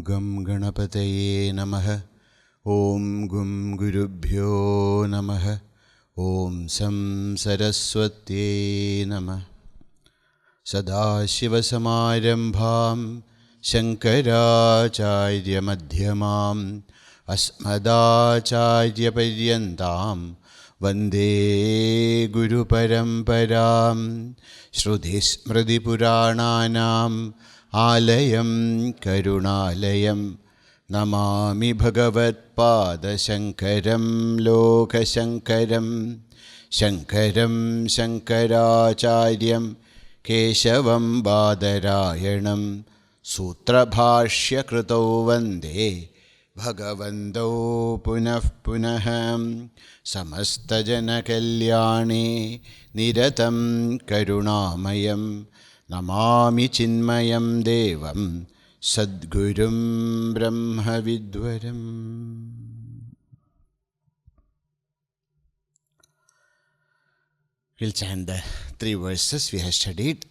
Gam Ganapataye Namaha. Om Gum Gurubhyo Namaha. Om Sam Saraswati Namaha. Sadashivasamarambham Shankaracharya Madhyamam Asmadacharya Paryantam Vande Guru Paramparam Shruti Smriti Purananam Alayam Karunalayam Namami Bhagavat Pada Shankaram Loka Shankaram Shankaram Shankaracharyam Keshavam Badarayanam Sutra Bhashya Krito Vande Bhagavando Punah Punaham Samasta Jana Kalyani Niratam Karunamayam Namami Chinmayam Devam Sadgurum Brahma Vidwaram. We'll chant the 3 verses we have studied.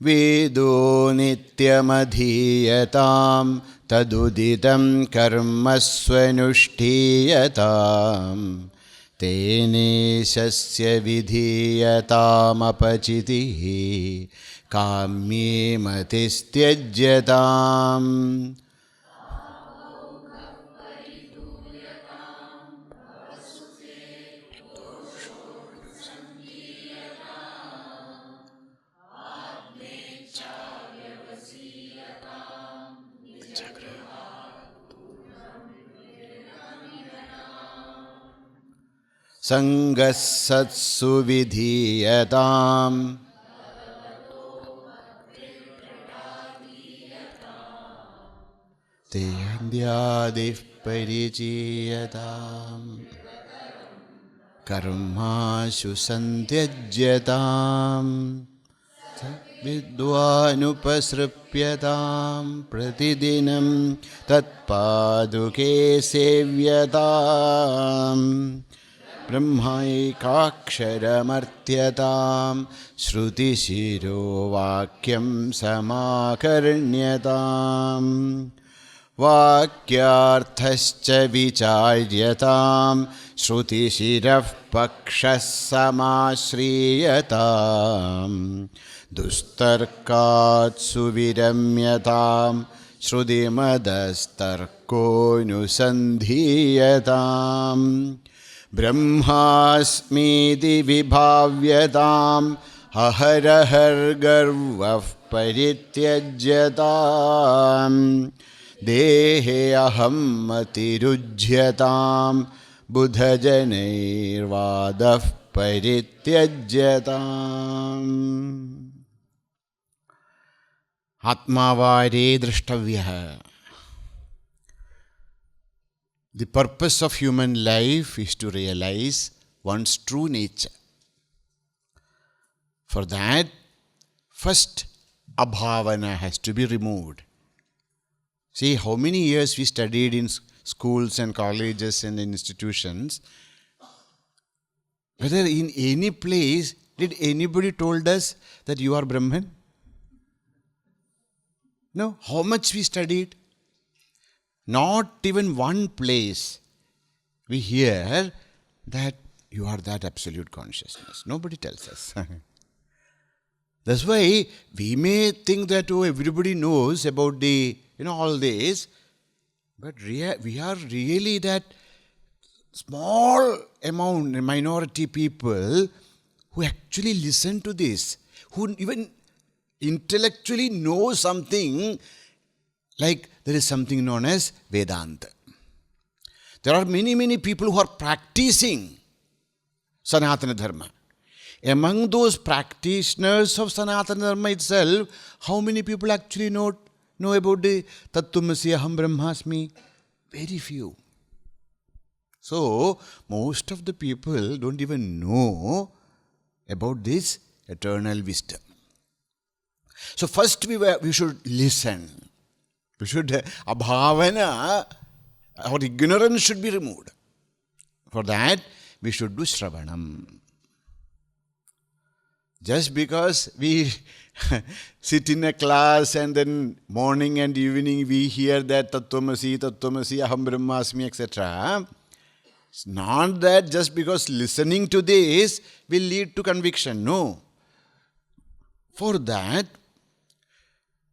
Vedo nityamadhiyatam taduditam karmasvanushtiyatam tene sasya vidhiyatam apachitihi kamye matistyajyatam. Sangas satsu vidhiyatam Teyandhyadif parichiyatam Karmashu santyajyatam Vidvanupasripyatam Pratidinam Tatpaduke sevyatam Brahmaikaksharam Shruti Shiro Vakyam Samakarnyatam Vakyarthascha Vicharyatam Shruti Shiraf Pakshas Samashriyatam Dustarkat Suviramyatam Shruti Madastarko Nusandhiyatam Brahmasmiti vibhavyatam aharahar garvav parityajyatam dehe aham atirujyatam buddhajaneirvadav parityajyatam. Atmavare drishtavyah. The purpose of human life is to realize one's true nature. For that, first, abhavana has to be removed. See how many years we studied in schools and colleges and institutions. Whether in any place, did anybody told us that you are Brahman? No. How much we studied? Not even one place we hear that you are that absolute consciousness. Nobody tells us. That's why we may think that everybody knows about the, all this, but we are really that small amount, minority people who actually listen to this, who even intellectually know something. Like there is something known as Vedanta. There are many people who are practicing Sanatana Dharma. Among those practitioners of Sanatana Dharma itself, how many people actually know about the Tattvamasi Aham Brahmasmi? Very few. So, most of the people don't even know about this eternal wisdom. So first we should listen. We should, abhavana, our ignorance should be removed. For that, we should do Shravanam. Just because we sit in a class and then morning and evening we hear that Tattvamasi, Tattvamasi, Aham Brahmasmi, etc. It's not that just because listening to this will lead to conviction. No. For that,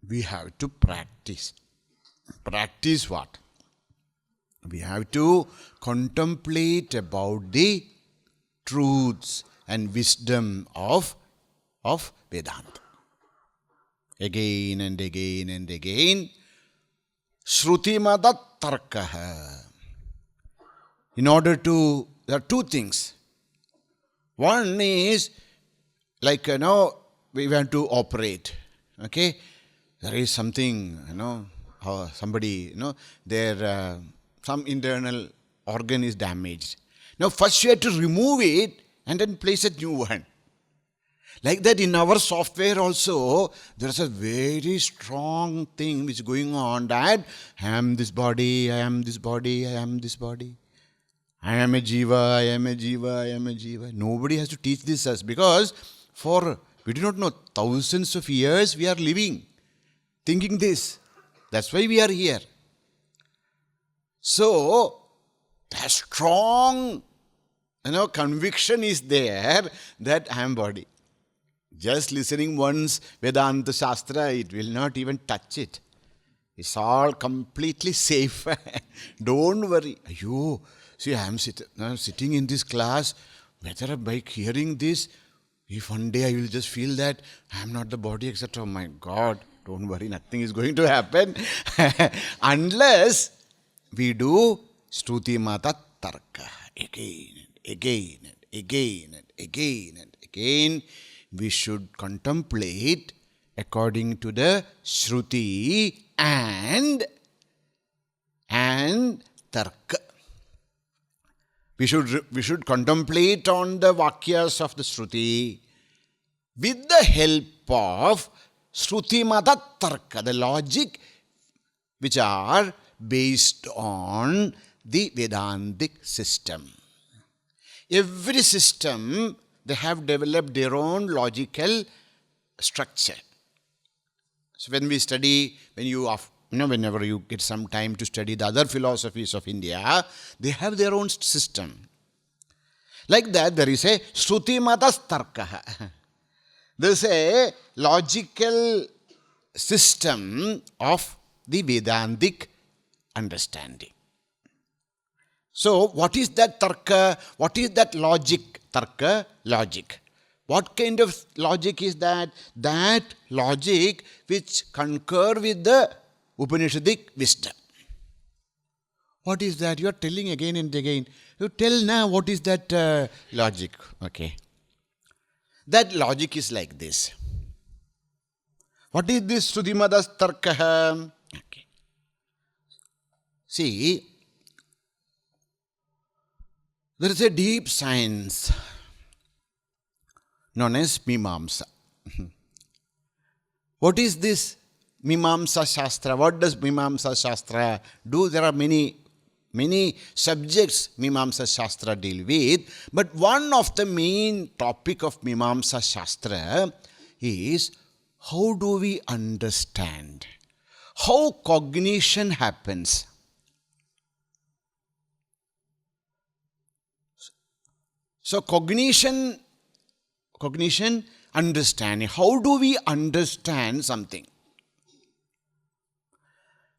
we have to practice. Practice what? We have to contemplate about the truths and wisdom of Vedanta. Again and again and again. Shrutimada tarkaha. In order to, there are two things. One is, like, we want to operate. Okay? There is something, somebody, their, some internal organ is damaged. Now first you have to remove it and then place a new one. Like that in our software also, there is a very strong thing which is going on that I am this body, I am this body, I am this body. I am a jiva, I am a jiva, I am a jiva. Nobody has to teach this us because we do not know, thousands of years we are living, thinking this. That's why we are here. So, the strong conviction is there that I am body. Just listening once Vedanta Shastra, it will not even touch it. It's all completely safe. Don't worry. Ayyo, see, I am sitting in this class, whether by hearing this, if one day I will just feel that I am not the body, etc. Oh my God, don't worry, nothing is going to happen. Unless we do Shruti Mata Tarka again and again and again and again and again. We should contemplate according to the Shruti and Tarka. We should contemplate on the Vakyas of the Shruti with the help of Shruti Mata Tarka, the logic which are based on the Vedantic system. Every system, they have developed their own logical structure. So when we study, whenever you get some time to study the other philosophies of India, they have their own system. Like that, there is a Shruti Matas Tarkaha. There is a logical system of the Vedantic understanding. So, what is that tarka? What is that logic? Tarka, logic. What kind of logic is that? That logic which concur with the Upanishadic wisdom. What is that? You are telling again and again. You tell now what is that logic. Okay. That logic is like this. What is this Sudhimadas Tarkaha? Okay. See, there is a deep science known as Mimamsa. What is this Mimamsa Shastra? What does Mimamsa Shastra do? There are many subjects Mimamsa Shastra deal with, but one of the main topic of Mimamsa Shastra is how do we understand? How cognition happens? So cognition, understanding. How do we understand something?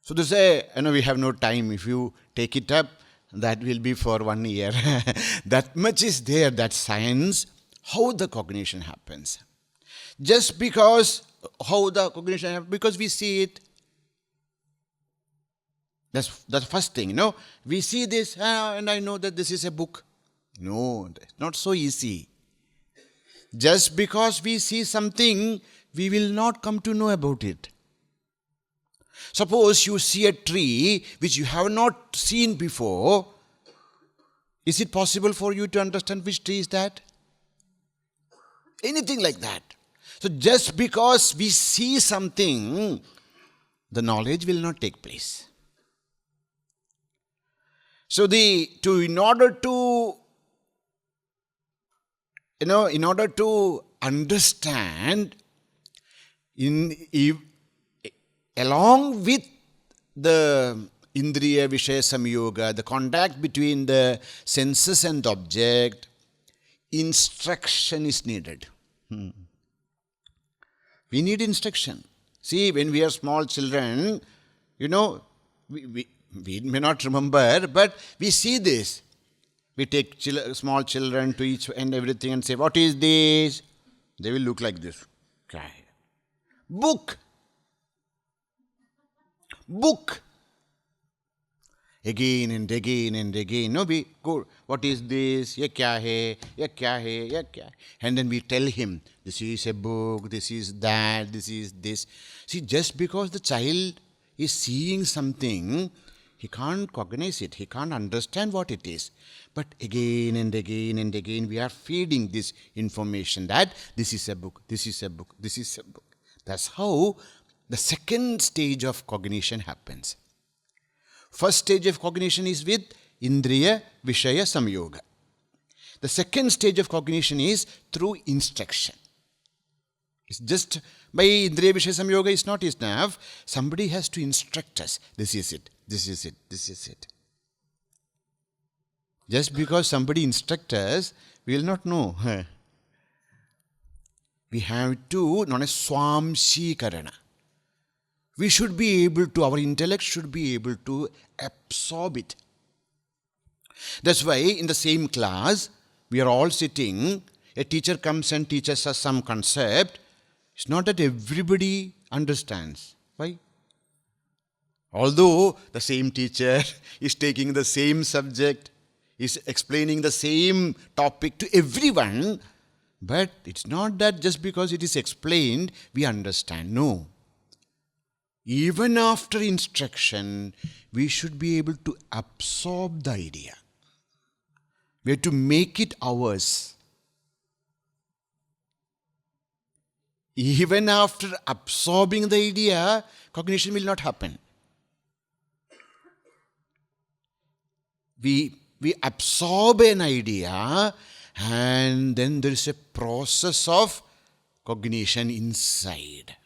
So to say, we have no time. If you take it up, that will be for 1 year. That much is there, that science, how the cognition happens. Just because, how the cognition happens, because we see it. That's the first thing, We see this, and I know that this is a book. No, it's not so easy. Just because we see something, we will not come to know about it. Suppose you see a tree which you have not seen before. Is it possible for you to understand which tree is that? Anything like that. So just because we see something, the knowledge will not take place. So in order to understand along with the Indriya Vishaya Samyoga, the contact between the senses and the object, instruction is needed. We need instruction. See, when we are small children, we may not remember, but we see this. We take small children to each and everything and say, what is this? They will look like this. Book. Again and again and again. No, we go, what is this? Ye kya hai? Ye kya hai? Ye kya hai? And then we tell him, this is a book, this is that, this is this. See, just because the child is seeing something, he can't cognize it, he can't understand what it is. But again and again and again, we are feeding this information that this is a book, this is a book, this is a book. That's how the second stage of cognition happens. First stage of cognition is with Indriya Vishaya Samyoga. The second stage of cognition is through instruction. It's just by Indriya Vishaya Samyoga is not enough. Somebody has to instruct us. This is it, this is it, this is it. Just because somebody instructs us, we will not know. We have to, known as Swamiji. We should be able to, our intellect should be able to absorb it. That's why in the same class, we are all sitting, a teacher comes and teaches us some concept. It's not that everybody understands. Why? Although the same teacher is taking the same subject, is explaining the same topic to everyone, but it's not that just because it is explained, we understand. No. Even after instruction, we should be able to absorb the idea. We have to make it ours. Even after absorbing the idea, cognition will not happen. We absorb an idea and then there is a process of cognition inside.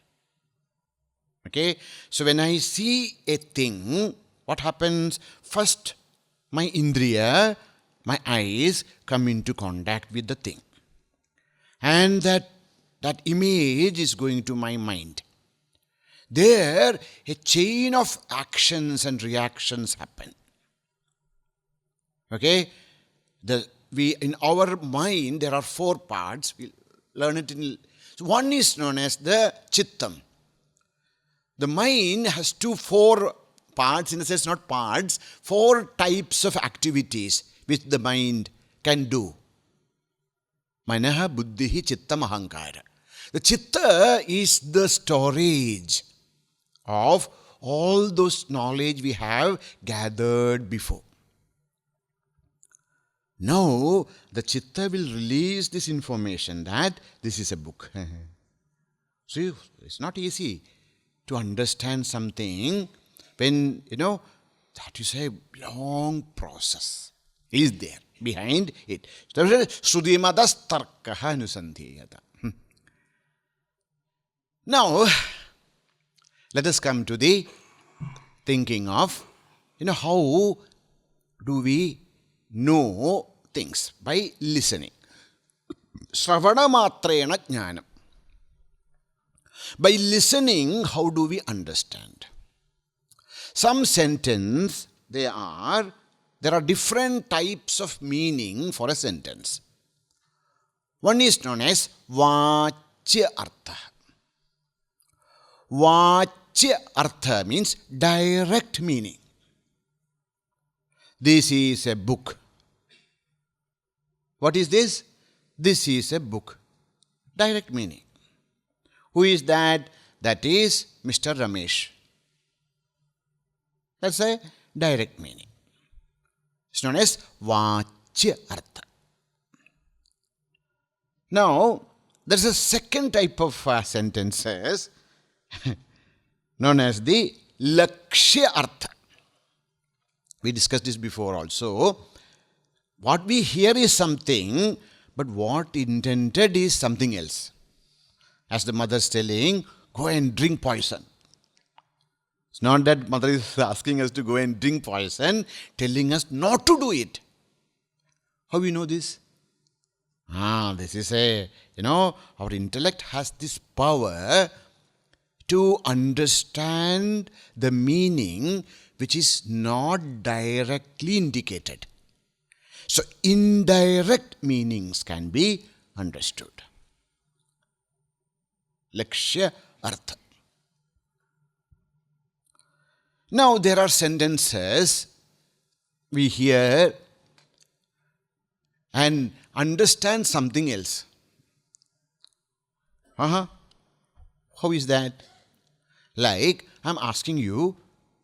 Okay, so when I see a thing, what happens? First, my indriya, my eyes come into contact with the thing. And that image is going to my mind. There, a chain of actions and reactions happen. Okay, in our mind, there are 4 parts. We'll learn it in. So one is known as the chittam. The mind has 4 parts, in a sense not parts, 4 types of activities which the mind can do. Manaha, buddhihi, chittam, ahankara. The chitta is the storage of all those knowledge we have gathered before. Now, the chitta will release this information that this is a book. So, it's not easy to understand something when, that is a long process is there behind it. Srudimadas tarkaha anusandhiyata. Now, let us come to the thinking of, how do we know things? By listening. Sravana matrena jnanam. By listening, how do we understand? Some sentence, there are different types of meaning for a sentence. One is known as vachya artha. Vachya artha means direct meaning. This is a book. What is this? This is a book. Direct meaning. Who is that? That is Mr. Ramesh. That's a direct meaning. It's known as vachya artha. Now, there's a second type of sentences known as the lakshya artha. We discussed this before also. What we hear is something, But what intended is something else. As the mother's telling, go and drink poison. It's not that mother is asking us to go and drink poison, telling us not to do it. How we know this? This is our intellect has this power to understand the meaning which is not directly indicated. So, indirect meanings can be understood. Lakshya Artha. Now, there are sentences we hear and understand something else. How is that? Like, I'm asking you,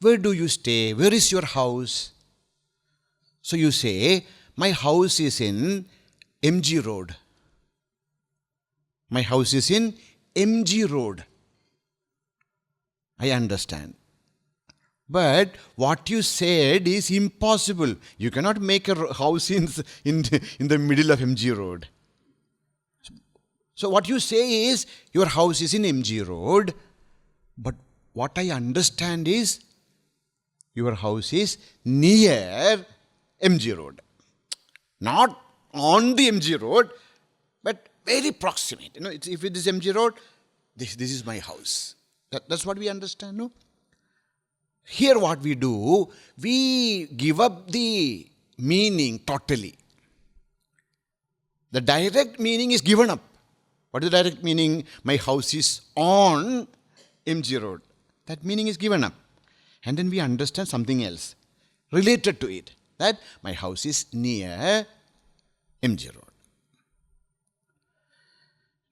where do you stay? Where is your house? So you say, my house is in MG Road. My house is in MG Road. I understand. But what you said is impossible. You cannot make a house in the middle of MG Road. So what you say is, your house is in MG Road. But what I understand is, your house is near MG Road. Not on the MG Road, but very proximate. If it is MG Road, this is my house. That's what we understand, no? Here what we do, we give up the meaning totally. The direct meaning is given up. What is the direct meaning? My house is on MG Road. That meaning is given up. And then we understand something else related to it. That my house is near MG Road.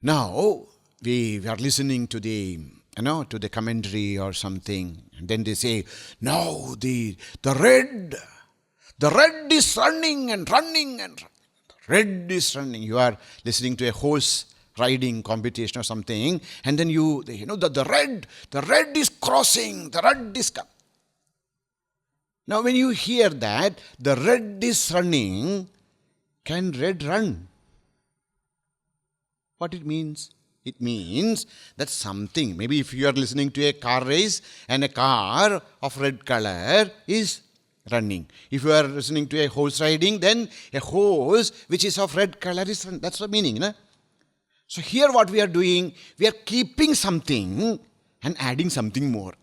Now, we are listening to the commentary or something, and then they say, no, the red is running and running and running. The red is running. You are listening to a horse riding competition or something, and then the red is crossing, the red is coming. Now, when you hear that, the red is running, can red run? What it means? It means that something, maybe if you are listening to a car race and a car of red color is running. If you are listening to a horse riding, then a horse which is of red color is running. That's the meaning. No? So here what we are doing, we are keeping something and adding something more.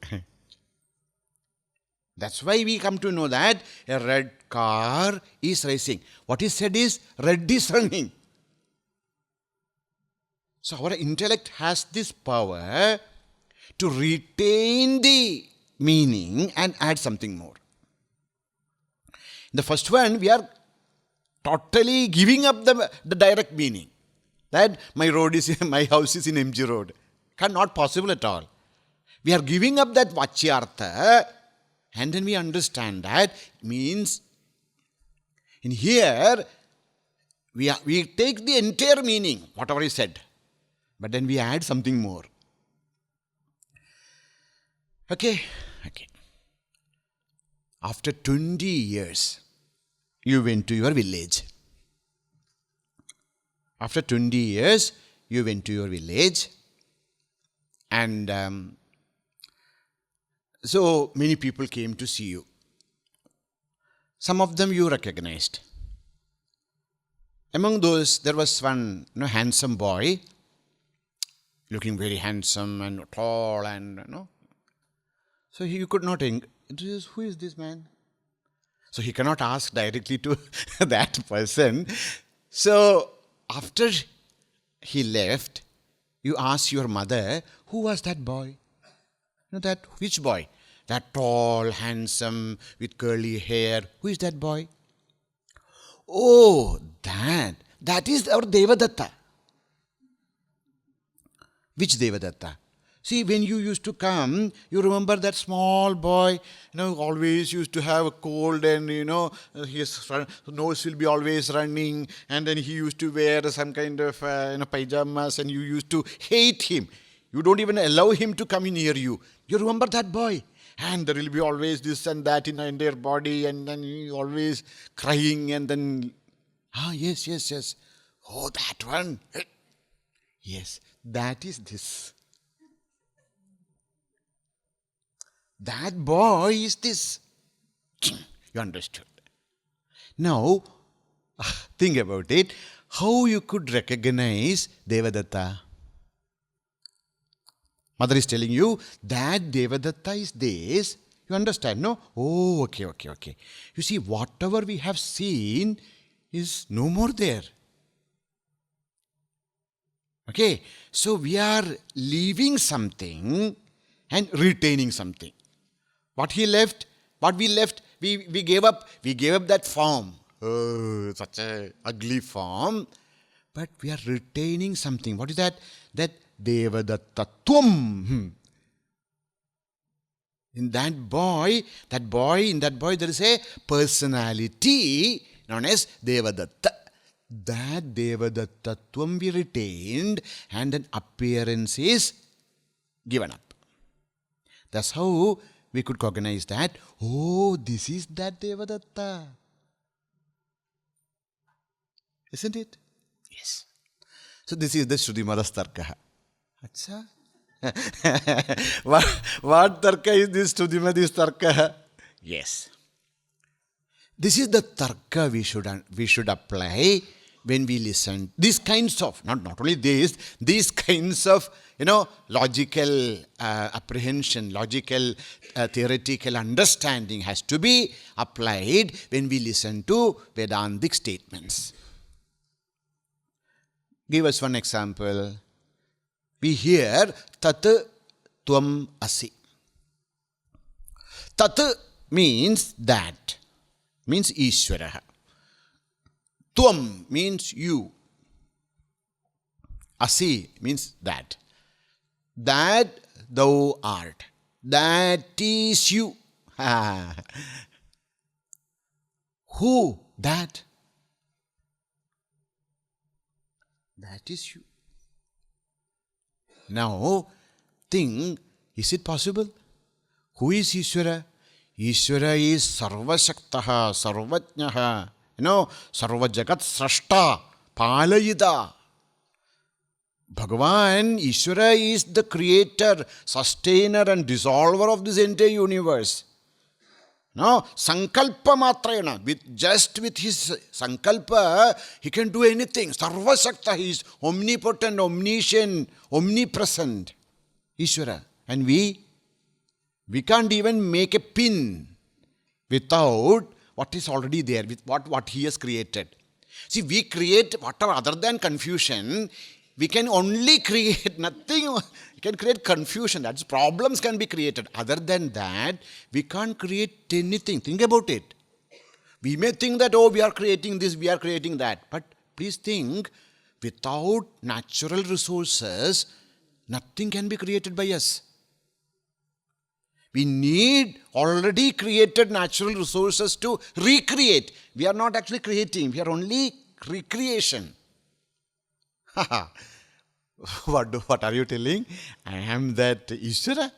That's why we come to know that a red car is racing. What is said is, red is running. So our intellect has this power to retain the meaning and add something more. In the first one, we are totally giving up the direct meaning. That my house is in MG Road. Not possible at all. We are giving up that Vachyartha, and then we understand that means in here we take the entire meaning, whatever is said. But then we add something more. Okay. After 20 years, you went to your village. After 20 years, you went to your village. And so many people came to see you. Some of them you recognized. Among those, there was one handsome boy, looking very handsome and tall and So you could not think, who is this man? So he cannot ask directly to that person. So after he left, you asked your mother, who was that boy? Which boy? That tall, handsome, with curly hair. Who is that boy? Oh, that is our Devadatta. Which Devadatta? See, when you used to come, you remember that small boy, always used to have a cold and, his nose will be always running, and then he used to wear some kind of, pajamas, and you used to hate him. You don't even allow him to come near you. You remember that boy? And there will be always this and that in their body, and then he always crying, and then, yes. Oh, that one. Yes, that is this. That boy is this. You understood. Now, think about it. How you could recognize Devadatta? Mother is telling you that Devadatta is this. You understand, no? Oh, okay. You see, whatever we have seen is no more there. Okay, so we are leaving something and retaining something. What we left, we gave up that form. Oh, such a ugly form. But we are retaining something. What is that? That Devadattvatvam. In that boy, there is a personality known as Devadatta. That Devadattvatvam we retained and an appearance is given up. That's how we could cognize that. Oh, this is that Devadatta. Isn't it? Yes. So this is the Shrutimada's Tarka. Acha? What Tarka is this Shrutimada's Tarka? Yes. This is the Tarka we should apply when we listen. These kinds of, not only these kinds of, logical apprehension, logical theoretical understanding has to be applied when we listen to Vedantic statements. Give us one example. We hear Tat Tvam Asi. Tat means that, means Ishvaraha. Tvam means you. Asi means that. That thou art. That is you. Who? That. That is you. Now, think, is it possible? Who is Ishvara? Ishvara is Sarvashaktaha, Sarvajnaha, Sarva Jagat Srashta, Palayida. Bhagavan, Ishvara is the creator, sustainer and dissolver of this entire universe. No, Sankalpa Matrayana, with his Sankalpa, he can do anything. Sarva Shakta, he is omnipotent, omniscient, omnipresent. Ishvara. And we can't even make a pin without what is already there, with what he has created. See, we create whatever other than confusion. We can only create nothing. We can create confusion. That's problems can be created. Other than that, we can't create anything. Think about it. We may think that, we are creating this, we are creating that. But please think, without natural resources, nothing can be created by us. We need already created natural resources to recreate. We are not actually creating. We are only recreation. What are you telling? I am that Ishvara.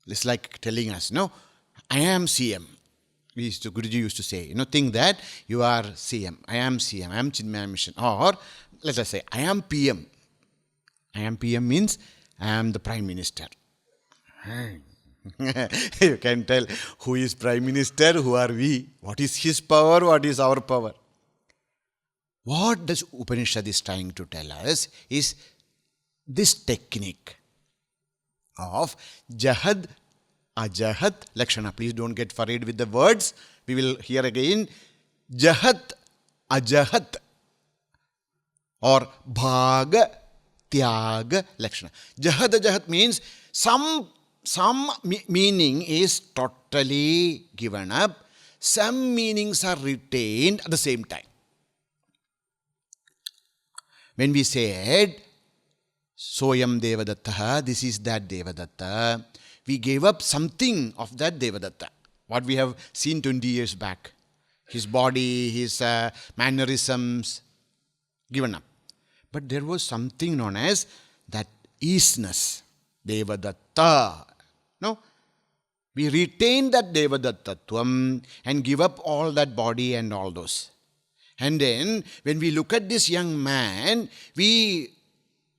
It's like telling us, I am CM. Guruji used to say, think that you are CM. I am CM. I am Chinmaya Mission. Or let us say, I am PM. I am PM means I am the Prime Minister. You can tell who is Prime Minister, who are we, what is his power, what is our power. What this Upanishad is trying to tell us is this technique of Jahad, Ajahat, Lakshana. Please don't get worried with the words. We will hear again. Jahat, Ajahat or Bhaga, Tyaga, Lakshana. Jahad, Ajahat means some meaning is totally given up. Some meanings are retained at the same time. When we said, Soyam Devadatta, this is that Devadatta, we gave up something of that Devadatta. What we have seen 20 years back. His body, his mannerisms, given up. But there was something known as that isness, Devadatta. No? We retain that Devadattvatvam and give up all that body and all those. And then when we look at this young man, we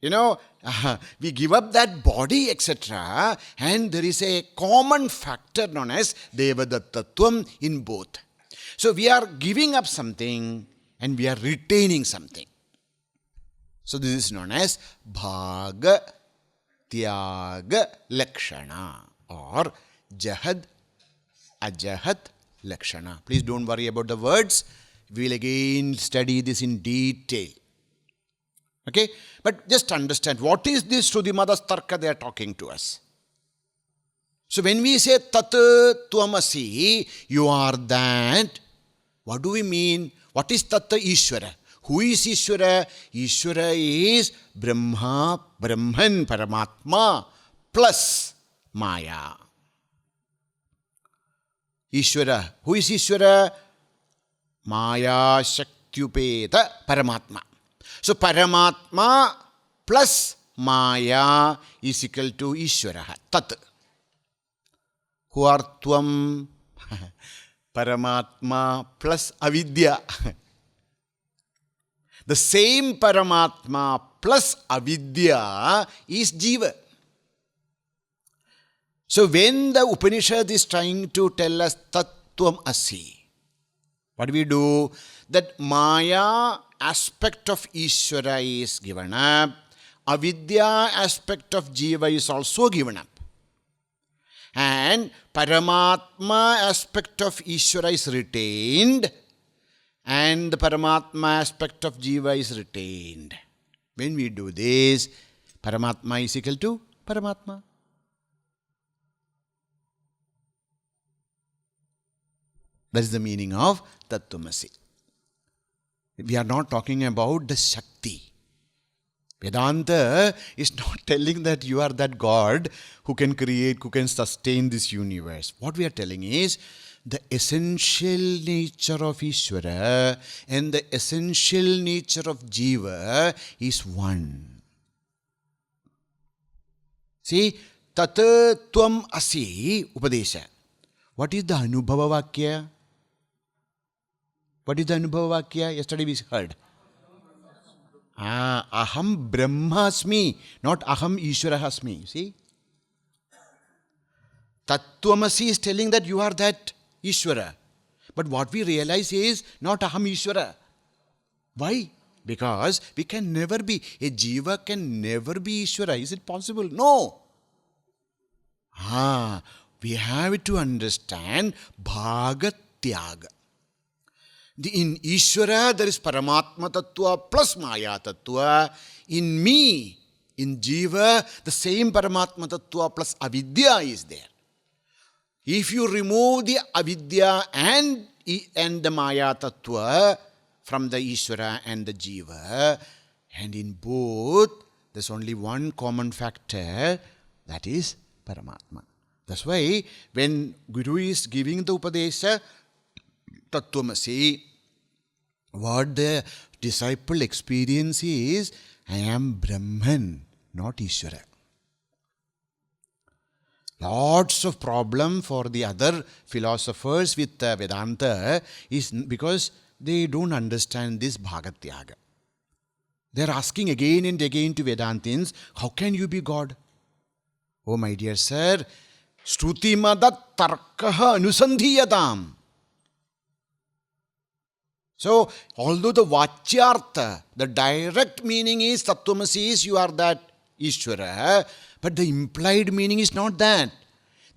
give up that body, etc. And there is a common factor known as Devadattvatvam in both. So we are giving up something and we are retaining something. So this is known as Bhaga Tyaga Lakshana or Jahad Ajahat Lakshana. Please don't worry about the words. We will again study this in detail. Okay? But just understand, what is this Shrudimada's Tarka they are talking to us? So when we say Tat Tvamasi, you are that, what do we mean? What is Tattva Ishvara? Who is Ishvara? Ishvara is Brahma, Brahman, Paramatma plus Maya. Ishvara. Who is Ishvara? Maya Shaktyupeta Paramatma. So Paramatma plus Maya is equal to Ishvara. Tat. Who are Tvam? Paramatma plus Avidya. The same Paramatma plus Avidya is Jiva. So when the Upanishad is trying to tell us Tattvam Asi, what do we do? That Maya aspect of Ishvara is given up. Avidya aspect of Jiva is also given up. And Paramatma aspect of Ishvara is retained. And the Paramatma aspect of Jiva is retained. When we do this, Paramatma is equal to Paramatma. That is the meaning of Tattvamasi. We are not talking about the Shakti. Vedanta is not telling that you are that God who can create, who can sustain this universe. What we are telling is the essential nature of Ishvara and the essential nature of Jiva is one. See, Tat Tvam Asi Upadesha. What is the Anubhava Vakya? What is the Anubhava Vakya? Yesterday we heard. Aham Brahmasmi, not Aham Ishwarahasmi. See? Tattvamasi is telling that you are that Ishvara. But what we realize is not Aham Ishvara. Why? Because we can never be, a Jiva can never be Ishvara. Is it possible? No. We have to understand Bhaga Tyaga. In Ishvara, there is Paramatma Tattva plus Maya Tattva. In me, in Jiva, the same Paramatma Tattva plus Avidya is there. If you remove the Avidya and the Maya Tattva from the Ishvara and the Jiva, and in both, there's only one common factor, that is Paramatma. That's why when Guru is giving the Upadesha, Tattvamasi, what the disciple experience is, I am Brahman, not Ishvara. Lots of problem for the other philosophers with Vedanta is because they don't understand this Bhagatyaga. They are asking again and again to Vedantins, how can you be God? Oh my dear sir, Shrutimada Tarkaha Anusandhiyatam. So, although the Vachyartha, the direct meaning is Tattvamasi is you are that Ishvara, but the implied meaning is not that.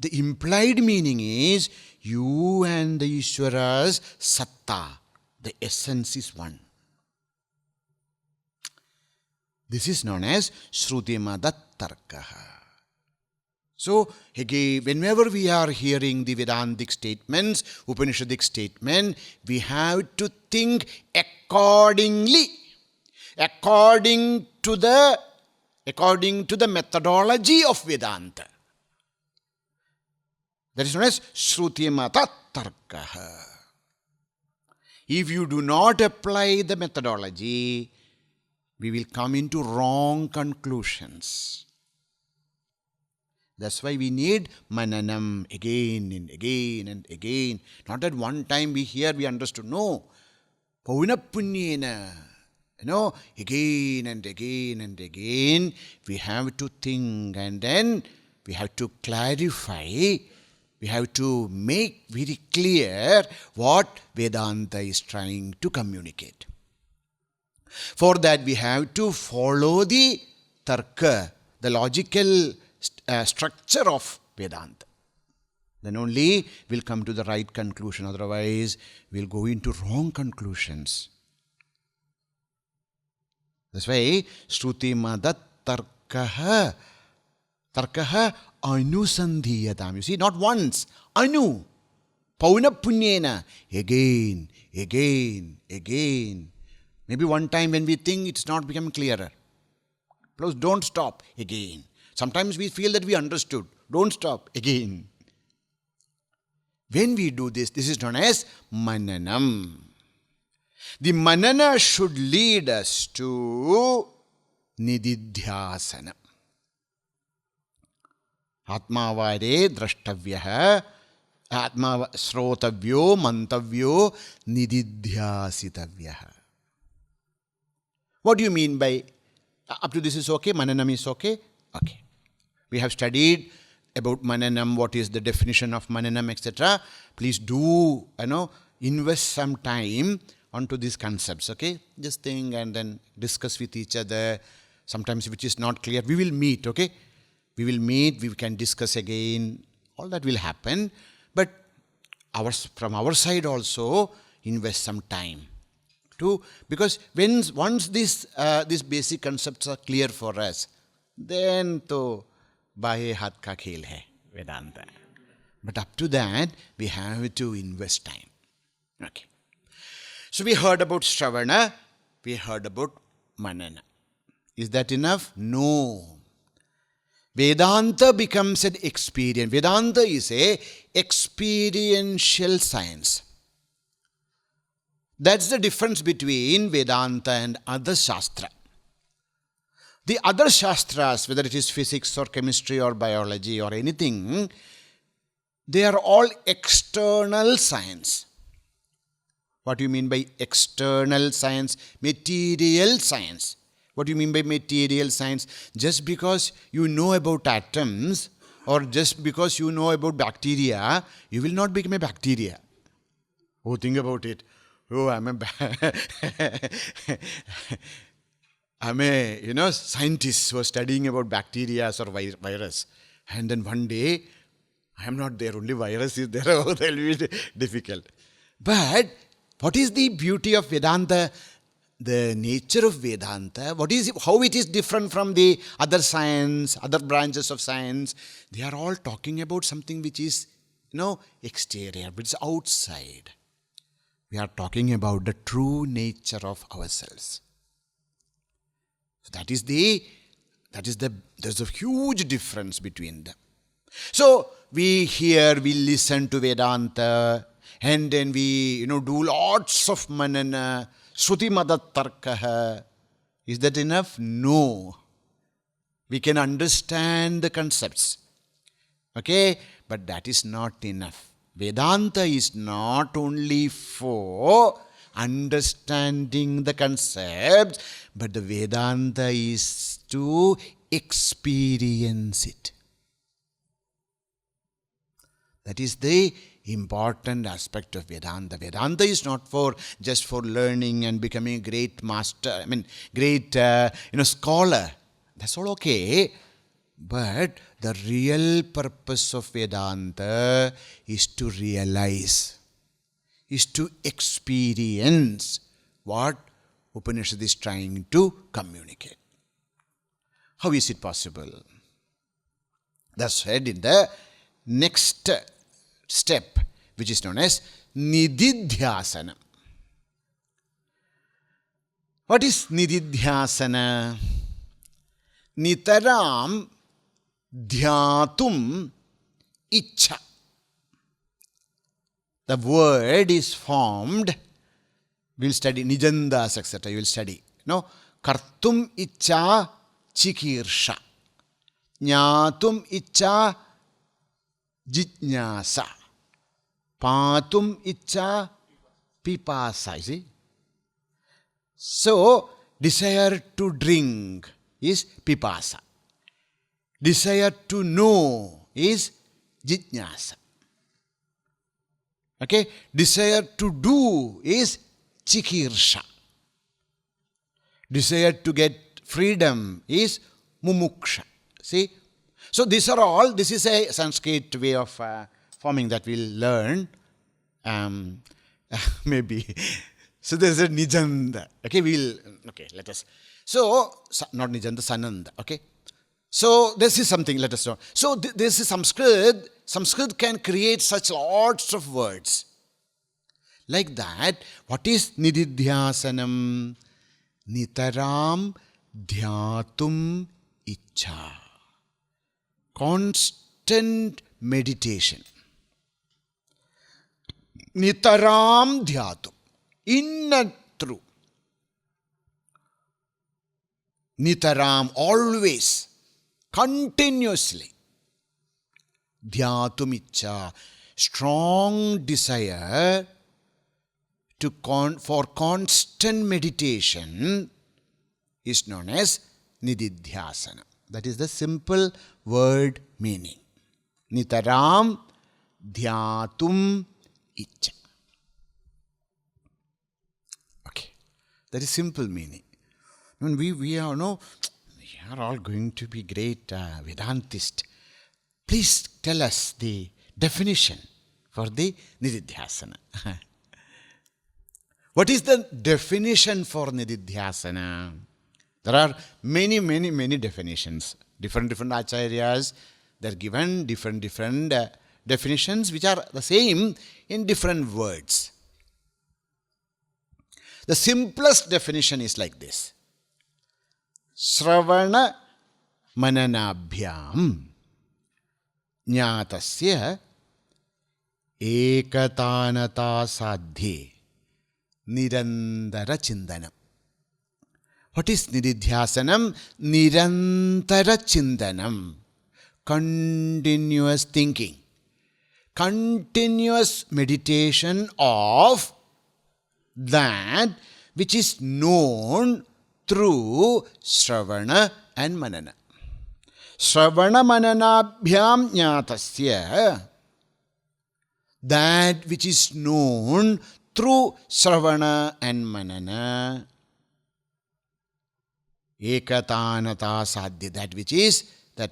The implied meaning is you and the Ishvara's Satta, the essence is one. This is known as Shrutimada Tarkaha. So, again, whenever we are hearing the Vedantic statements, Upanishadic statement, we have to think accordingly, according to the methodology of Vedanta. That is known as Shrutimata Tarkaha. If you do not apply the methodology, we will come into wrong conclusions. That's why we need mananam again and again and again. Not at one time we hear, we understood. No. Paunapunyena. Again and again and again we have to think, and then we have to clarify. We have to make very clear what Vedanta is trying to communicate. For that we have to follow the tarka, the logical structure of Vedanta. Then only we'll come to the right conclusion. Otherwise, we'll go into wrong conclusions. That's why Shruti Madat Tarkaha Anusandhiyatam. You see, not once. Anu. Paunapunyena. Again, again, again. Maybe one time when we think it's not become clearer. Please don't stop. Again. Sometimes we feel that we understood. Don't stop. Again. When we do this, this is known as mananam. The manana should lead us to nididhyasana. Atmavare drashtavyaha, atma srotavyo mantavyo nididhyasitavyaha. What do you mean by, up to this is okay, mananam is okay? Okay. We have studied about mananam, what is the definition of mananam, etc. Please do, invest some time onto these concepts, okay? Just think and then discuss with each other. Sometimes which is not clear, we will meet, okay? We will meet, we can discuss again. All that will happen. But from our side also, invest some time. Because once these basic concepts are clear for us, then to bahe hath ka khel hai, Vedanta. But up to that, we have to invest time. Okay. So we heard about Shravana, we heard about Manana. Is that enough? No. Vedanta becomes an experience. Vedanta is a experiential science. That's the difference between Vedanta and other Shastra. The other Shastras, whether it is physics or chemistry or biology or anything, they are all external science. What do you mean by external science? Material science. What do you mean by material science? Just because you know about atoms or just because you know about bacteria, you will not become a bacteria. Oh, think about it. Oh, I'm a scientist who was studying about bacteria or virus. And then one day, I am not there, only virus is there. Oh, that will be difficult. But what is the beauty of Vedanta? The nature of Vedanta, how it is different from the other science, other branches of science. They are all talking about something which is, exterior, but it's outside. We are talking about the true nature of ourselves. So there's a huge difference between them. So we listen to Vedanta, and then we, do lots of manana, Shruti Madat Tarkaha. Is that enough? No. We can understand the concepts. Okay? But that is not enough. Vedanta is not only for understanding the concepts, but the Vedanta is to experience it. That is the important aspect of Vedanta. Vedanta is not just for learning and becoming a great master, great scholar. That's all okay. But the real purpose of Vedanta is to realize, is to experience what Upanishad is trying to communicate. How is it possible? That's said in the next step, which is known as Nididhyasana. What is Nididhyasana? Nitaram dhyatum ichha. The word is formed, we'll study Nijandas, etc. You will study. Kartum ichha chikirsha. Jnatum Icha Jijnasa. Patum Icha Pipasa. See? So, desire to drink is Pipasa. Desire to know is Jijnasa. Okay? Desire to do is Chikirsha. Desire to get freedom is Mumuksha. See? So these are all, this is a Sanskrit way of forming that we'll learn. Maybe. So there's a Nijanda. Okay, let us. So, not Nijanda, Sananda. Okay. So this is something, let us know. So this is Sanskrit. Sanskrit can create such lots of words. Like that, what is Nididhyasanam? Nitaram dhyatum icha. Constant meditation. Nitaram dhyatum. In and through. Nitaram, always. Continuously. Dhyatum icha. Strong desire for constant meditation is known as Nididhyasana. That is the simple word meaning. Nitaram dhyatum icha. Okay. That is simple meaning. When we are all going to be great Vedantists. Please tell us the definition for the Nididhyasana. What is the definition for Nididhyasana? There are many definitions. Different acharyas, they are given different definitions which are the same in different words. The simplest definition is like this. Shravana mananabhyam jnatasya ekatanata sadhye nirandara chindanam. What is Nididhyasanam? Nirantara chindanam. Continuous thinking. Continuous meditation of that which is known through Shravana and Manana. Shravana mananabhyam jnatasya. That which is known through Shravana and Manana. Ekatanata sadhya. That which is the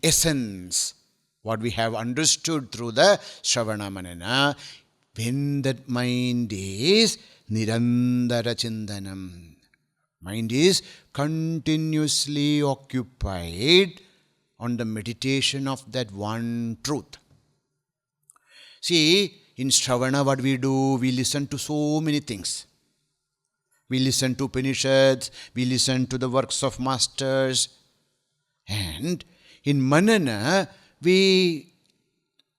essence, what we have understood through the Shravana Manana. When that mind is Nirandara Chindanam, mind is continuously occupied on the meditation of that one truth. See, in Shravana what we do, we listen to so many things. We listen to Upanishads, we listen to the works of masters. And in Manana, we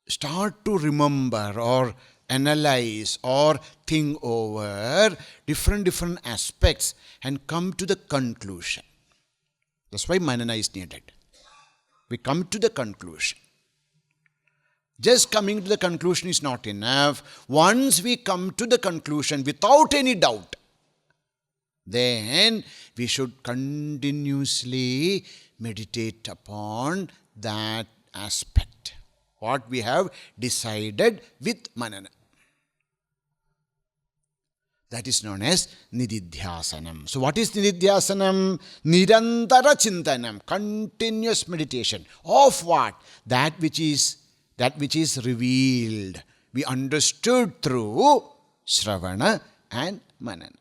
start to remember or analyze or think over different aspects and come to the conclusion. That's why Manana is needed. We come to the conclusion. Just coming to the conclusion is not enough. Once we come to the conclusion without any doubt, then we should continuously meditate upon that aspect, what we have decided with Manana. That is known as Nididhyasanam. So what is Nididhyasanam? Nirantara Chintanam, continuous meditation. Of what? That which is revealed. We understood through Shravana and Manana.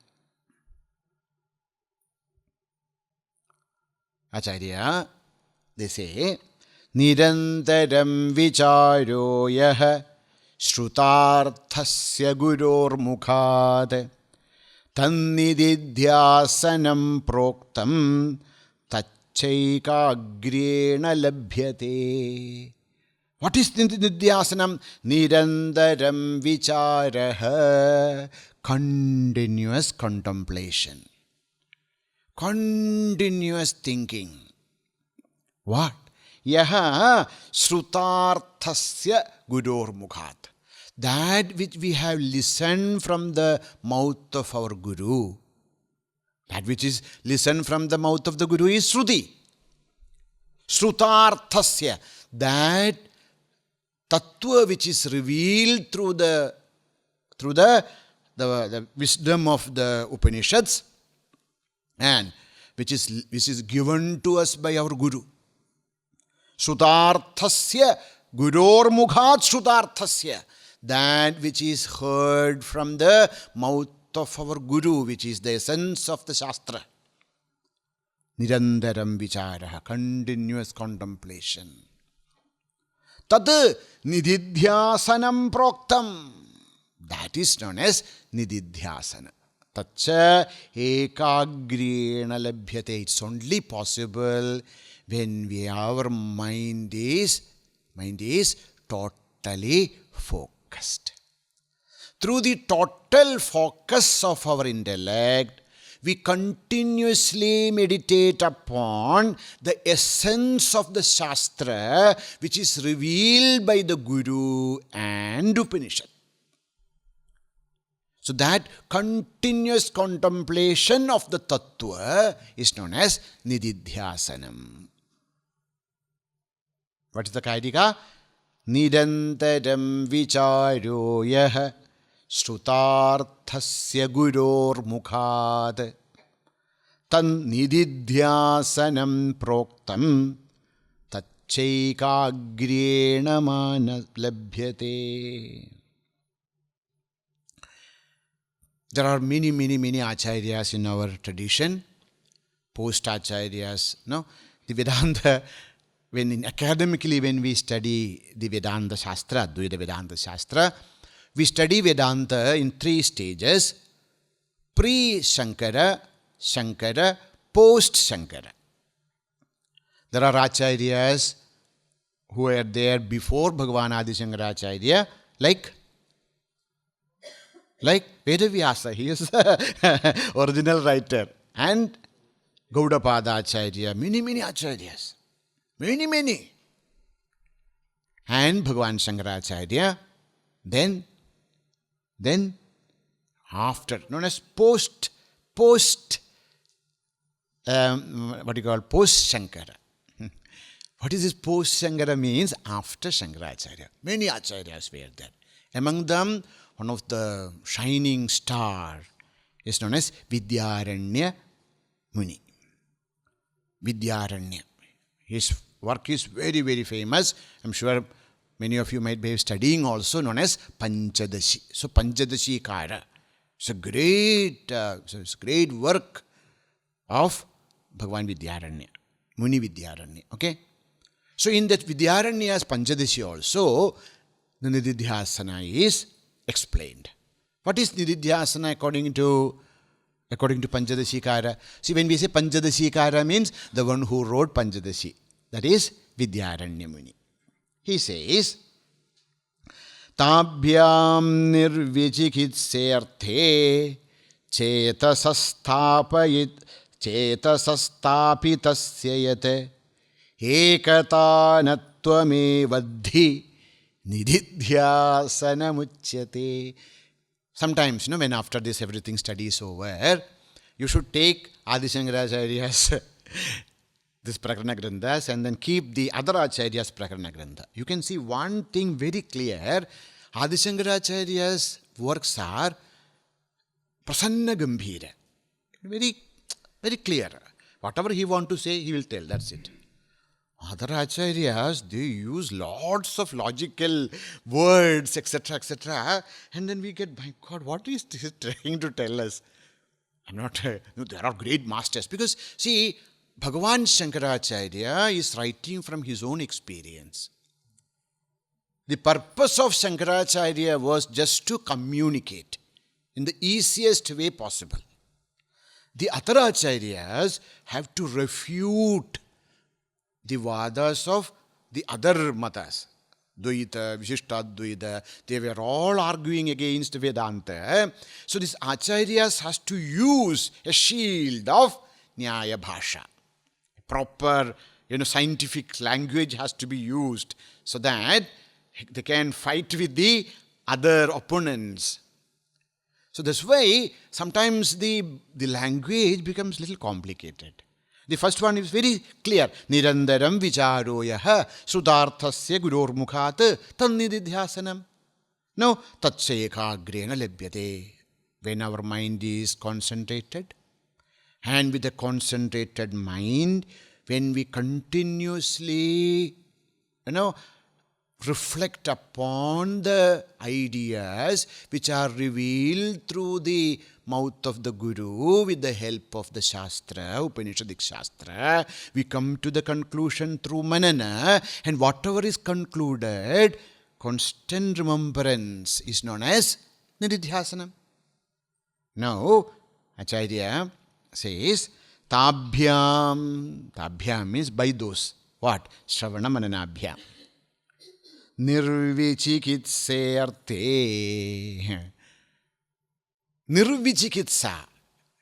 Acharya, they say, Nirantaram vicharo yaha shrutarthasya guror mukhad tannididhyasanam proktam tacchaikagrena labhyate. What is Nididhyasanam? Nirantaram vicharaha, continuous contemplation. Continuous thinking. What? Yaha shrutarthasya guror mukhat. That which we have listened from the mouth of our Guru, that which is listened from the mouth of the Guru is Shruti. Shrutarthasya, that tattva which is revealed through the wisdom of the Upanishads, and which is given to us by our Guru. Shrutarthasya guror mukhat shrutarthasya, that which is heard from the mouth of our Guru, which is the essence of the Shastra. Nirantaram vicharaha, continuous contemplation. Tat nididhyasanam proktam, that is known as nididhyasana. Tacha ekagrena labhyate. It's only possible when our mind is totally focused. Through the total focus of our intellect, we continuously meditate upon the essence of the Shastra, which is revealed by the Guru and Upanishad. So that continuous contemplation of the Tattva is known as Nididhyasanam. What is the Kaidika? Nidantaram vicharo yaha shrutarthasya guror mukhat tan nididhyasanam proktam tacchaikagrena mana labhyate. There are many acharyas in our tradition, post-acharyas. No? The Vedanta, academically when we study the Vedanta Shastra, Advaita Vedanta Shastra, we study Vedanta in 3 stages: pre-Shankara, Shankara, post-Shankara. There are acharyas who were there before Bhagavan Adi Shankaracharya, like Vedavyasa, he is the original writer, and Gaudapada Acharya, many acharyas, many. And Bhagavan Shankaracharya, then after, known as post-Shankara. What is this post-Shankara means? After Shankaracharya. Many acharyas were there. Among them, one of the shining star is known as Vidyaranya Muni. Vidyaranya. His work is very famous. I'm sure many of you might be studying also, known as Panchadashi. So Panchadashi Kara. It's a great work of Bhagavan Vidyaranya, Muni Vidyaranya. Okay? So in that Vidyaranya's Panchadashi also, the Nididhyasana is explained. What is Nididhyasana according to Panchadashi Kara? See, when we say Panchadashi Kara means the one who wrote Panchadashi. That is Vidyaranya Muni. He says, Tabhyam nirvichikitserthe chetasastapitasya yate ekatanatvame vadhi nididhyasana muchyate. Sometimes, when after this everything study is over, you should take Adi Shankaracharya's this Prakarana Granthas and then keep the other Acharya's Prakarana Grantha. You can see one thing very clear. Adi Shankaracharya's works are prasanna gambhira. Very clear. Whatever he want to say, he will tell. That's it. Other acharyas, they use lots of logical words, etc. And then we get, my God, what is this trying to tell us? There are great masters. Because, see, Bhagavan Shankaracharya is writing from his own experience. The purpose of Shankaracharya was just to communicate in the easiest way possible. The other acharyas have to refute the vadas of the other matas. Dvaita, Vishishtadvaita, they were all arguing against Vedanta. So these acharyas has to use a shield of nyaya bhasha. Proper, scientific language has to be used so that they can fight with the other opponents. So this way, sometimes the language becomes a little complicated. The first one is very clear. Nirandaram vicharoyaha srudarthasya gurormukhat tannididhyasanam. No, tatsekhagrena labhyate. When our mind is concentrated, and with a concentrated mind, when we continuously, reflect upon the ideas which are revealed through the mouth of the Guru with the help of the Shastra, Upanishadic Shastra, we come to the conclusion through manana, and whatever is concluded, constant remembrance is known as nididhyasanam. Now, Acharya says, Tabhyam means by those. What? Shravana mananabhyam. Nirvichikitserte. Nirvichikitsa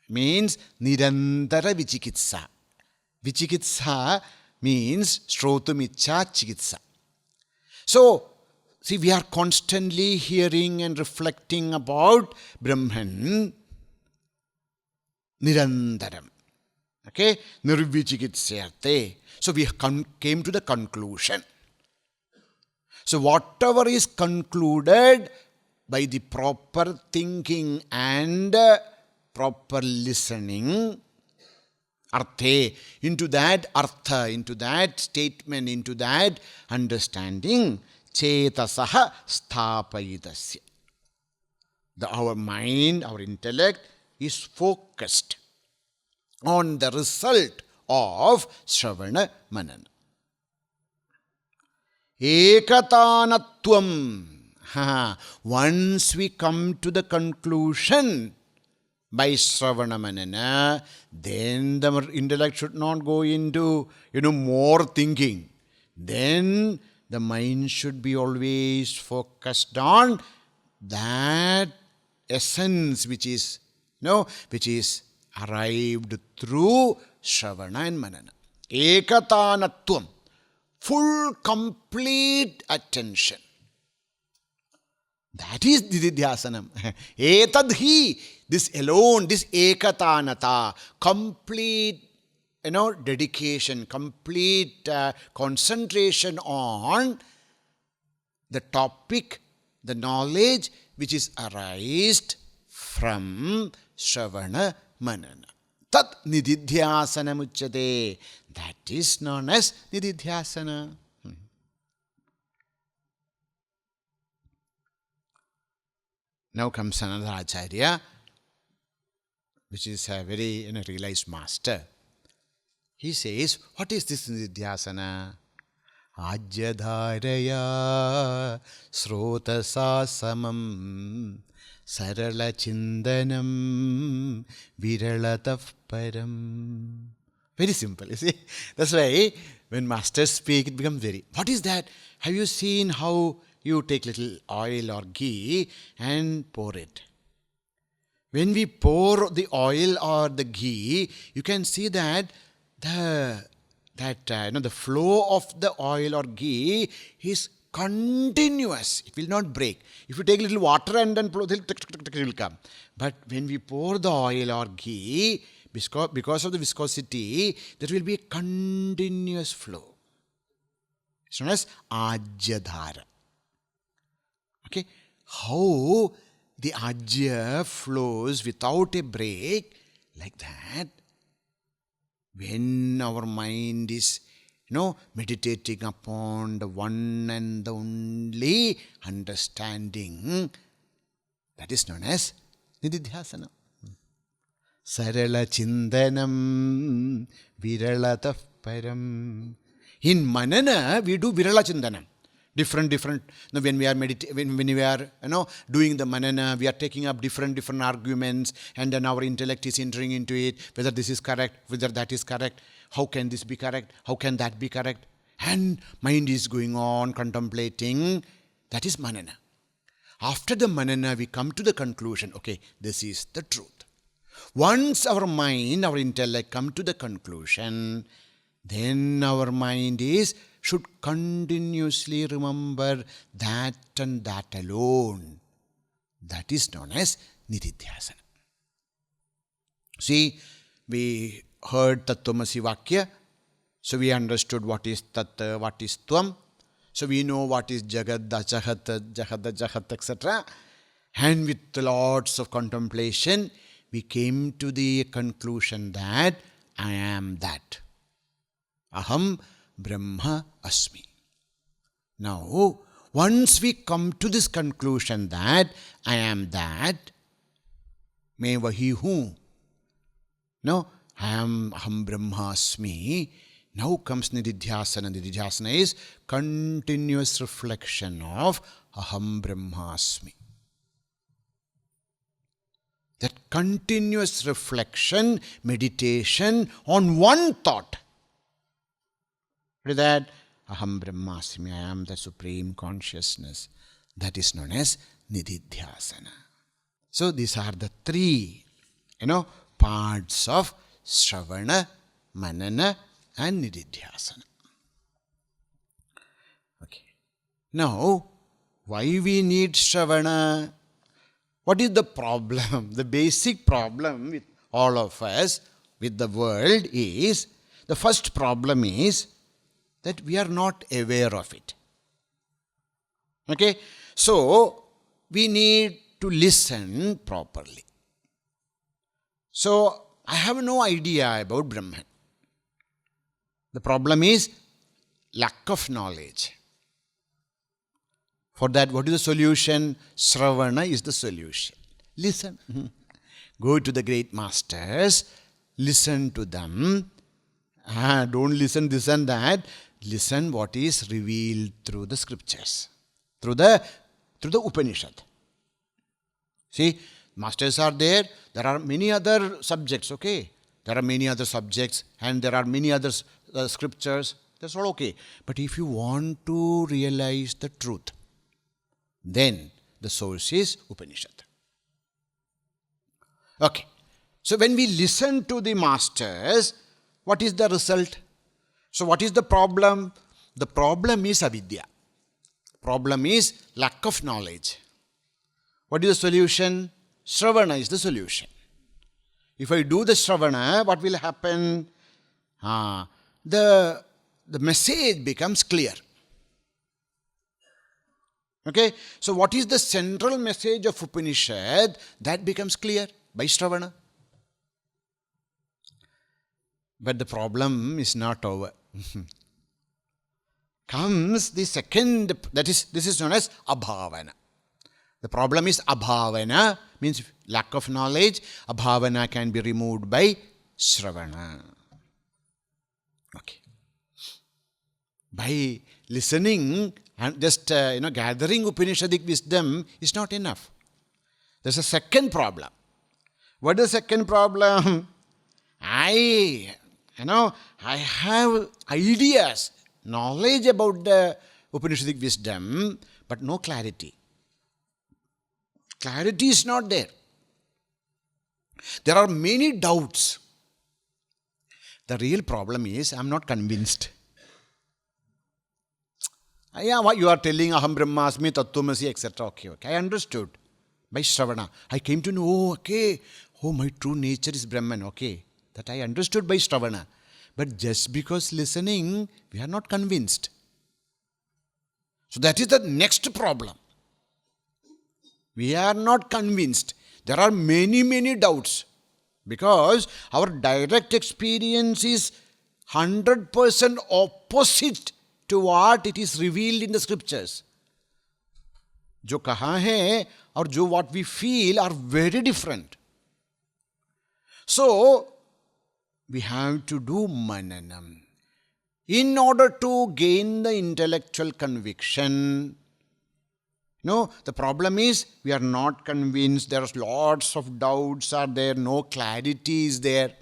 means nirantara vichikitsa. Vichikitsa means shrotumicha chikitsa. So, see, we are constantly hearing and reflecting about Brahman nirantaram. Okay? Nirvichikitserte. So, we came to the conclusion. So, whatever is concluded by the proper thinking and proper listening, arthe, into that artha, into that statement, into that understanding, chetasaha sthapayitasya. Our mind, our intellect is focused on the result of Shravana Manana. Ekatanatvam. Once we come to the conclusion by Shravana Manana, then the intellect should not go into, more thinking. Then the mind should be always focused on that essence which is arrived through Shravana and Manana. Ekatanatvam. Full, complete attention. That is nididhyasanam. Etadhi, this alone, this ekatanata, complete, dedication, complete concentration on the topic, the knowledge which is arised from Shravana Manana. Tat nididhyasanam uchyate. That is known as nididhyasana. Now comes another Acharya, which is a very realized master. He says, what is this nididhyasana? Ajyadharaya srotasa samam sarala chindanam viralataf param. Very simple, you see. That's why when masters speak, it becomes very... What is that? Have you seen how you take little oil or ghee and pour it? When we pour the oil or the ghee, you can see that the flow of the oil or ghee is continuous. It will not break. If you take a little water and then flow, it will come. But when we pour the oil or ghee, because of the viscosity, there will be a continuous flow. It's known as ajyadhara. Okay? How the ajya flows without a break, like that, when our mind is, meditating upon the one and the only understanding, that is known as nididhyasana. Sarala chindanam viralataf param. In manana, we do virala chindanam. Different. When we are when we are doing the manana, we are taking up different arguments, and then our intellect is entering into it. Whether this is correct, whether that is correct. How can this be correct? How can that be correct? And mind is going on contemplating. That is manana. After the manana, we come to the conclusion. Okay, this is the truth. Once our mind, our intellect come to the conclusion, then our mind should continuously remember that and that alone. That is known as nididhyasana. See, we heard Tattvamasi Vakya, so we understood what is Tat, what is Tvam. So we know what is Jagad, Jahat, Jahat, etc. And with lots of contemplation, we came to the conclusion that I am that. Aham Brahma Asmi. Now, once we come to this conclusion that I am that, मैं वही हूँ. No, I am Aham Brahma Asmi. Now comes nididhyasana. Nididhyasana is continuous reflection of Aham Brahma Asmi. That continuous reflection, meditation on one thought. What is that? Aham Brahmasmi, I am the Supreme Consciousness. That is known as nididhyasana. So these are the three, parts of Shravana, Manana and nididhyasana. Okay. Now, why we need Shravana? What is the problem? The basic problem with all of us, with the world is, the first problem is that we are not aware of it. Okay? So, we need to listen properly. So, I have no idea about Brahman. The problem is lack of knowledge. For that, what is the solution? Shravana is the solution. Listen. Go to the great masters. Listen to them. Don't listen this and that. Listen what is revealed through the scriptures. Through the Upanishad. See, masters are there. There are many other subjects, okay? There are many other subjects and there are many other scriptures. That's all okay. But if you want to realize the truth, then the source is Upanishad. Okay. So when we listen to the masters, what is the result? So what is the problem? The problem is avidya. Problem is lack of knowledge. What is the solution? Shravana is the solution. If I do the Shravana, what will happen? The message becomes clear. Okay, so what is the central message of Upanishad? That becomes clear by Shravana. But the problem is not over. Comes the second, this is known as abhavana. The problem is abhavana, means lack of knowledge. Abhavana can be removed by Shravana. Okay. By listening and just gathering Upanishadic wisdom is not enough. There's a second problem. What is the second problem? I have ideas, knowledge about the Upanishadic wisdom, but no clarity. Clarity is not there. There are many doubts. The real problem is I am not convinced. What you are telling, Aham Brahmasmi, Tattvamasi, etc. Okay. I understood. By Shravana, I came to know, my true nature is Brahman. Okay. That I understood by Shravana. But just because listening, we are not convinced. So that is the next problem. We are not convinced. There are many, many doubts. Because our direct experience is 100% opposite to what it is revealed in the scriptures. जो कहा है और जो what we feel are very different. So, we have to do mananam. In order to gain the intellectual conviction, the problem is we are not convinced. There are lots of doubts are there. No clarity is there.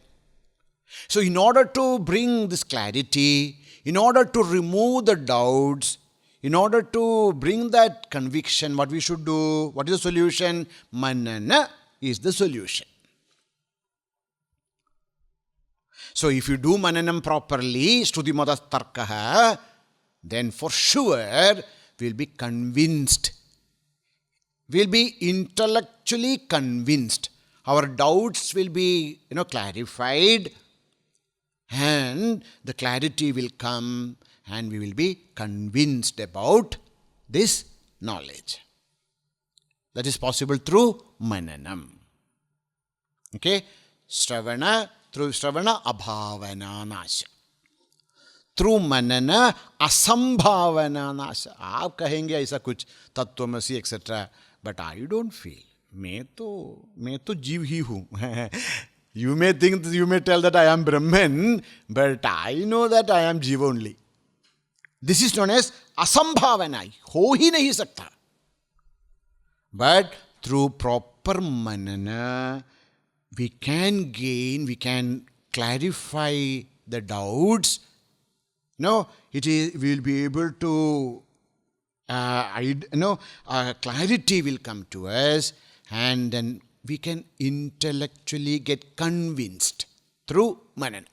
So in order to bring this clarity, in order to remove the doubts, in order to bring that conviction, what we should do? What is the solution? Manana is the solution. So if you do mananam properly, Shruti Madas Tarkaha, then for sure we'll be convinced. We'll be intellectually convinced. Our doubts will be, clarified, and the clarity will come, and we will be convinced about this knowledge. That is possible through mananam. Okay? Through Shravana, abhavana nasha. Through manana, asambhavana nasha. आप कहेंगे ऐसा कुछ तत्वमसि etc. But I don't feel. मैं तो जीव ही हूँ. You may tell that I am Brahman, but I know that I am Jiva only. This is known as asambhavana. हो ही नहीं सकता. But through proper manana, we can clarify the doubts. We'll be able to, clarity will come to us, and then we can intellectually get convinced through manana.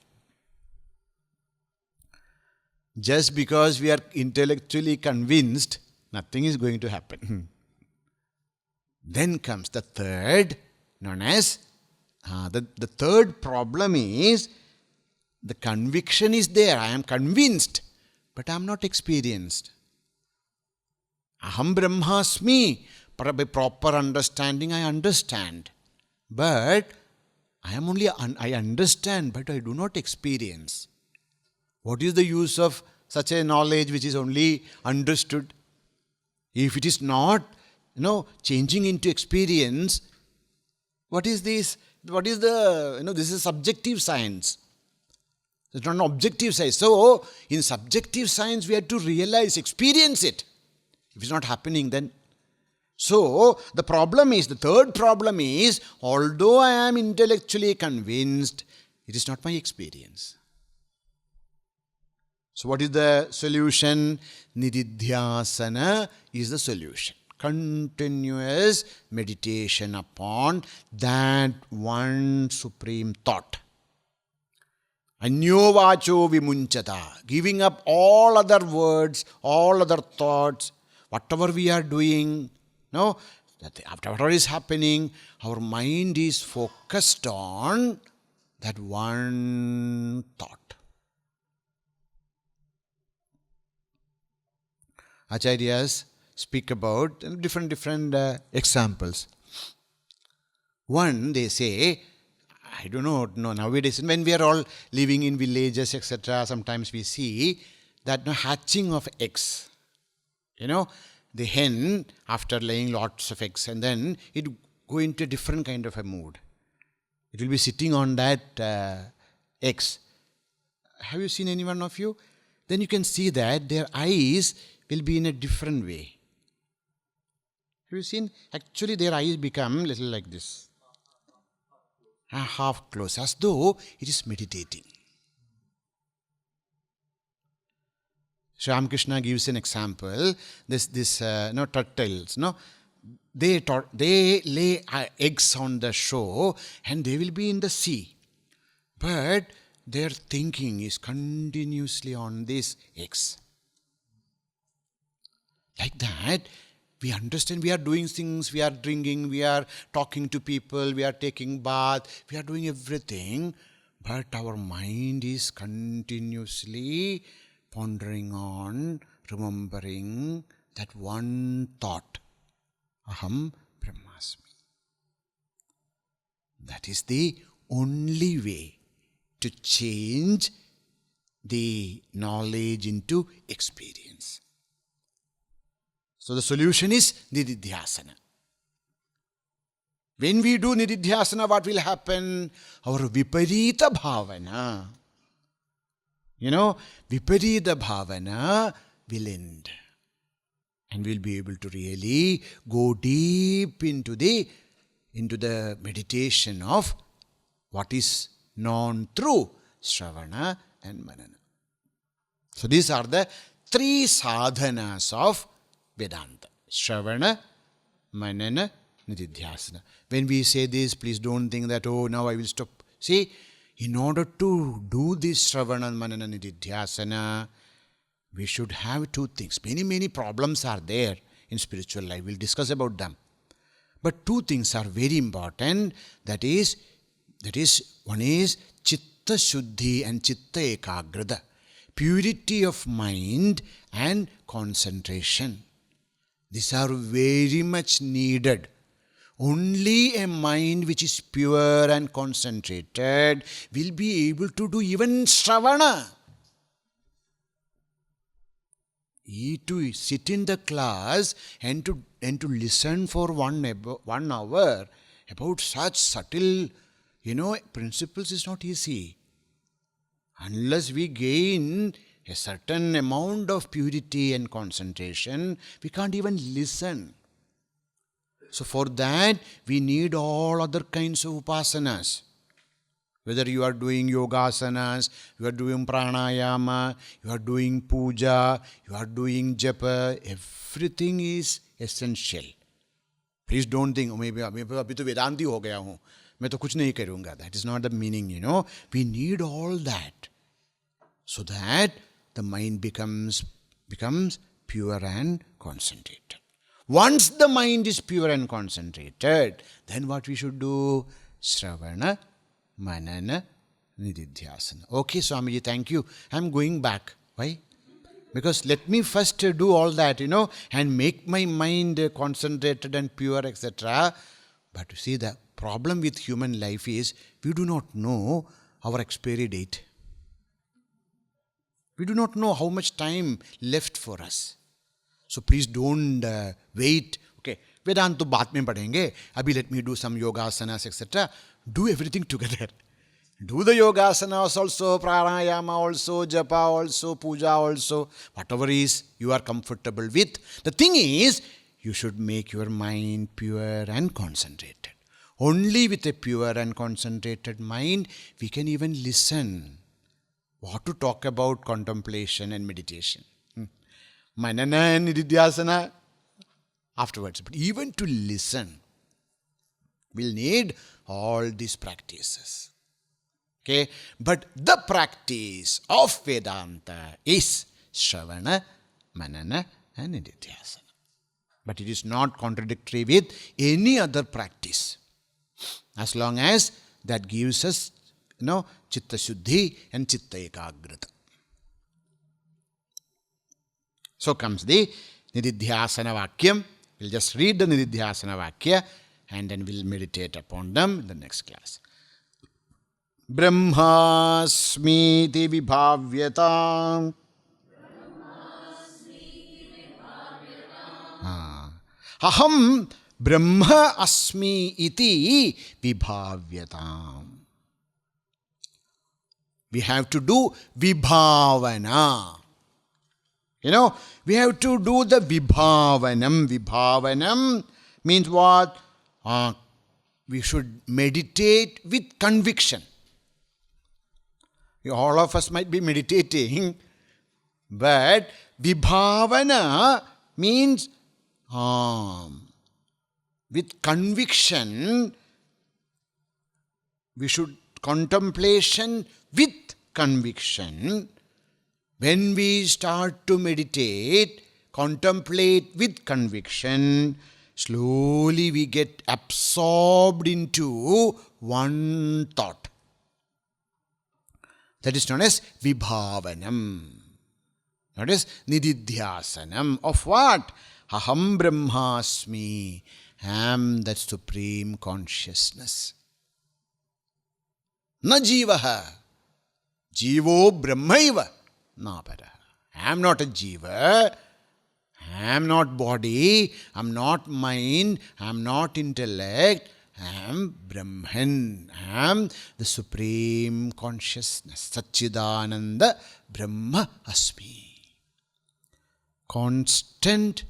Just because we are intellectually convinced, nothing is going to happen. Then comes the third, known as, the third problem is, the conviction is there. I am convinced, but I am not experienced. Aham Brahmasmi. By proper understanding, I understand. But I understand, but I do not experience. What is the use of such a knowledge which is only understood? If it is not, changing into experience, what is this? What is this is subjective science. It's not an objective science. So, in subjective science, we have to realize, experience it. If it's not happening, then. So, the third problem is, although I am intellectually convinced, it is not my experience. So, what is the solution? Nididhyasana is the solution. Continuous meditation upon that one supreme thought. Anyovacho vimunchata. Giving up all other words, all other thoughts, whatever we are doing, that after whatever is happening, our mind is focused on that one thought. Acharyas speak about different examples. One, they say, I don't know, nowadays, when we are all living in villages, etc., sometimes we see that hatching of eggs. The hen, after laying lots of eggs, and then it go into a different kind of a mood. It will be sitting on that eggs. Have you seen any one of you? Then you can see that their eyes will be in a different way. Have you seen? Actually, their eyes become little like this. Half closed, as though it is meditating. Sri Ramakrishna gives an example. This turtles, they lay eggs on the shore and they will be in the sea. But their thinking is continuously on these eggs. Like that, we understand we are doing things, we are drinking, we are talking to people, we are taking bath, we are doing everything. But our mind is continuously pondering on, remembering that one thought. Aham Brahmasmi. That is the only way to change the knowledge into experience. So the solution is Nididhyasana. When we do Nididhyasana, what will happen? Our Viparita Bhavana. Viparita Bhavana will end. And we'll be able to really go deep into the meditation of what is known through Shravana and Manana. So these are the three sadhanas of Vedanta. Shravana, Manana, Nididhyasana. When we say this, please don't think that, now I will stop. See, in order to do this Shravana, Manana, Nididhyasana, we should have two things. Many problems are there in spiritual life. We'll discuss about them. But two things are very important. That is, one is Chitta Shuddhi and Chitta Ekagrata. Purity of mind and concentration. These are very much needed. Only a mind which is pure and concentrated will be able to do even Shravana. To sit in the class and to listen for 1 hour about such subtle, principles is not easy. Unless we gain a certain amount of purity and concentration, we can't even listen. So for that, we need all other kinds of upasanas. Whether you are doing yogasanas, you are doing pranayama, you are doing puja, you are doing japa, everything is essential. Please don't think, maybe abhi to Vedanti ho gaya hu, main to kuch nahi karunga. That is not the meaning, We need all that so that the mind becomes pure and concentrated. Once the mind is pure and concentrated, then what we should do? Shravana, Manana, Nididhyasana. Okay, Swamiji, thank you. I am going back. Why? Because let me first do all that, and make my mind concentrated and pure, etc. But you see, the problem with human life is we do not know our expiry date. We do not know how much time left for us. So please don't wait. Okay, Vedanta baat mein padhenge. Abhi let me do some yogasanas, etc. Do everything together. Do the yogasanas also, pranayama also, japa also, puja also, whatever is you are comfortable with. The thing is, you should make your mind pure and concentrated. Only with a pure and concentrated mind, we can even listen. What to talk about contemplation and meditation. Manana and Nididhyasana afterwards. But even to listen, we'll need all these practices. Okay? But the practice of Vedanta is Shravana, Manana and Nididhyasana. But it is not contradictory with any other practice. As long as that gives us, Chitta Shuddhi and Chitta Ekagrata. So comes the Nididhyasana Vakyam. We'll just read the Nididhyasana Vakya and then we'll meditate upon them in the next class. Brahmasmiti vibhavyata. Aham Brahma asmi iti vibhavyatam. We have to do vibhavana. We have to do the vibhavanam. Vibhavanam means what? We should meditate with conviction. All of us might be meditating, but vibhavana means with conviction. We should contemplation with conviction. When we start to meditate, contemplate with conviction, slowly we get absorbed into one thought. That is known as vibhavanam. That is nididhyasanam. Of what? Aham brahmasmi. I am that supreme consciousness. Na jivaha. Jivo brahmaiva. Na paraha. I am not a jiva. I am not body. I am not mind. I am not intellect. I am Brahman. I am the supreme consciousness. Satchidananda Brahma Asmi. Constant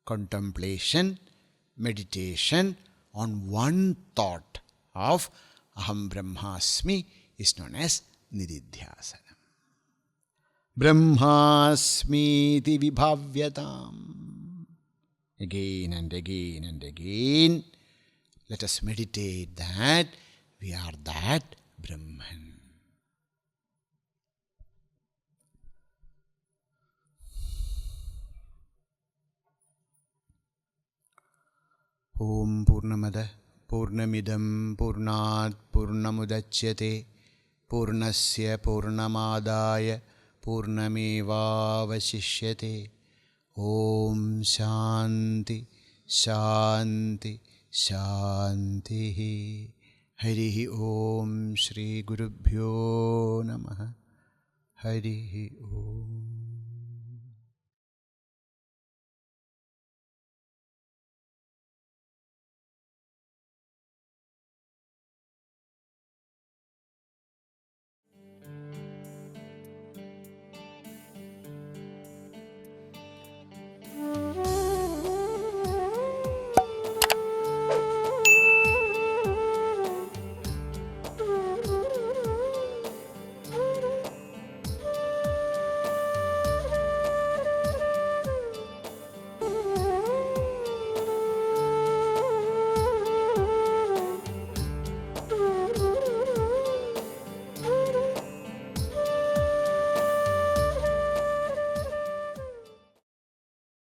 contemplation, meditation on one thought of Aham Brahmasmi is known as Nididhyasana. Brahmasmi iti vibhavyatam. Again and again and again. Let us meditate that we are that Brahman. Om Purnamada Purnamidam Purnat Purnamudachyate Purnasya Purnamadaya Purnamevavasishyate. Om Shanti Shanti Shanti. Harihi Om Shri Gurubhyo Namaha. Harihi Om.